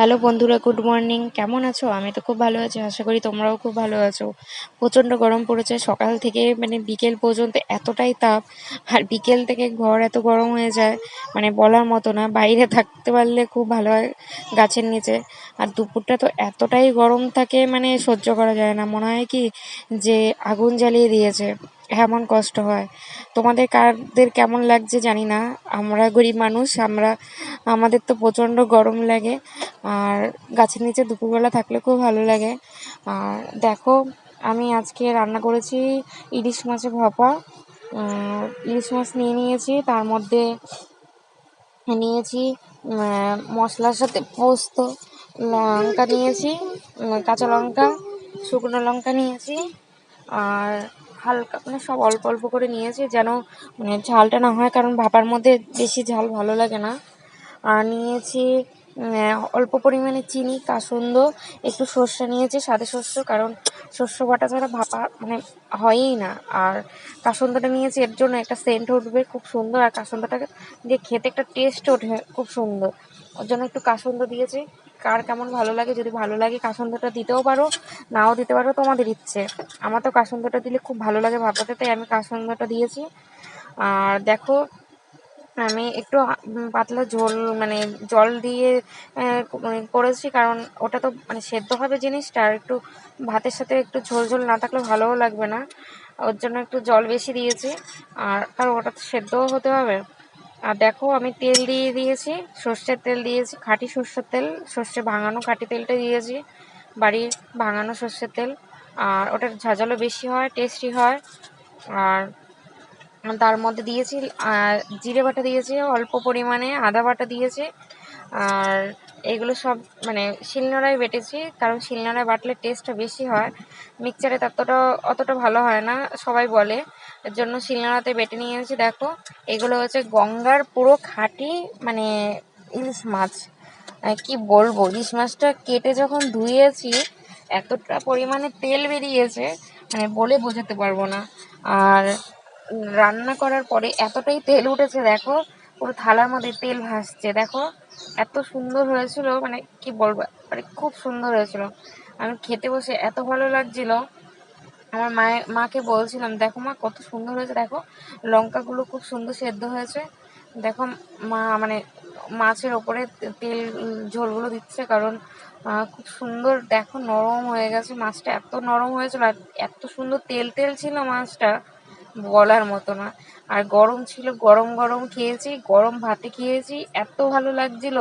Hello বন্ধুরা, good morning. কেমন আছো? আমি তো খুব ভালো আছি, আশা করি তোমরাও খুব ভালো আছো। প্রচণ্ড গরম পড়েছে, সকাল থেকে মানে বিকেল পর্যন্ত এতটাই তাপ। আর বিকেল থেকে ঘর এত গরম হয়ে যায়, মানে বলার মতো না। বাইরে থাকতে পারলে খুব ভালো হয় গাছের নিচে। আর দুপুরটা তো এতটাই গরম থাকে, মানে সহ্য করা যায় না, মনে হয় কি যে আগুন জ্বালিয়ে দিয়েছে, এমন কষ্ট হয়। তোমাদের কাদের কেমন লাগছে জানি না, আমরা গরিব মানুষ, আমাদের তো প্রচণ্ড গরম লাগে। আর গাছের নিচে দুপুরবেলা থাকলে খুব ভালো লাগে। আর দেখো, আমি আজকে রান্না করেছি ইলিশ মাছের ভাপা। ইলিশ মাছ নিয়ে নিয়েছি, তার মধ্যে নিয়েছি মশলার সাথে পোস্ত, লঙ্কা নিয়েছি, কাঁচা লঙ্কা, শুকনো লঙ্কা নিয়েছি। আর হালকা মানে সব অল্প অল্প করে নিয়েছি, যেন মানে ঝালটা না হয়, কারণ ভাপার মধ্যে বেশি ঝাল ভালো লাগে না। আর নিয়েছি অল্প পরিমাণে চিনি, কাসুন্দ, একটু সর্ষে নিয়েছি, সাদে শস্য, কারণ শস্য বাটা ছাড়া ভাপা মানে হয়ই না। আর কাসুন্দটা নিয়েছি এর জন্য, একটা সেন্ট উঠবে খুব সুন্দর, আর কাসুন্দটা দিয়ে খেতে একটা টেস্ট ওঠে খুব সুন্দর, ওর জন্য একটু কাসুন্দ দিয়েছি। কার কেমন ভালো লাগে, যদি ভালো লাগে কাসুন্দটা দিতেও পারো, নাও দিতে পারো, তোমাদের ইচ্ছে। আমার তো কাসুন্দটা দিলে খুব ভালো লাগে ভাপাতে, তাই আমি কাসুন্দটা দিয়েছি। আর দেখো, আমি একটু পাতলা ঝোল মানে জল দিয়ে করেছি, কারণ ওটা তো মানে সেদ্ধ হবে জিনিসটা, আর একটু ভাতের সাথে একটু ঝোল ঝোল না থাকলে ভালোও লাগবে না, ওর জন্য একটু জল বেশি দিয়েছি। আর কারণ ওটা তো সেদ্ধও হতে হবে। আর দেখো, আমি তেল দিয়ে দিয়েছি, সর্ষের তেল দিয়েছি, খাঁটি সর্ষের তেল, সর্ষে ভাঙানো খাঁটি তেলটা দিয়েছি, বাড়ির ভাঙানো সর্ষের তেল। আর ওটার ঝাঁঝালো বেশি হয়, টেস্টি হয়। আর তার মধ্যে দিয়েছি জিরে বাটা দিয়েছি, অল্প পরিমাণে আদা বাটা দিয়েছি। আর এগুলো সব মানে শিলনোড়ায় বেটেছি, কারণ শিলনোড়ায় বাটলে টেস্টটা বেশি হয়, মিক্সচারে অতটা ভালো হয় না সবাই বলে, এর জন্য শিলনোড়াতে বেটে নিয়েছি। দেখো, এগুলো হচ্ছে গঙ্গার পুরো খাঁটি মানে ইলিশ মাছ। কি বলবো, ইলিশ মাছটা কেটে যখন ধুয়েছি, এতটা পরিমাণে তেল বেরিয়েছে, মানে বলে বোঝাতে পারবো না। আর রান্না করার পরে এতটাই তেল উঠেছে, দেখো পুরো থালার মধ্যে তেল ভাসছে। দেখো, এত সুন্দর হয়েছিল, মানে কি বলবো, মানে খুব সুন্দর হয়েছিল। আমি খেতে বসে এত ভালো লাগছিল, আমার মাকে বলছিলাম, দেখো মা কত সুন্দর হয়েছে, দেখো লঙ্কাগুলো খুব সুন্দর সেদ্ধ হয়েছে। দেখো, মা মানে মাছের ওপরে তেল ঝোলগুলো দিচ্ছে, কারণ খুব সুন্দর, দেখো নরম হয়ে গেছে মাছটা, এত নরম হয়েছিল, আর এত সুন্দর তেল তেল ছিল মাছটা, বলার মতো না। আর গরম ছিল, গরম গরম খেয়েছি, গরম ভাতে খেয়েছি, এত ভালো লাগছিল।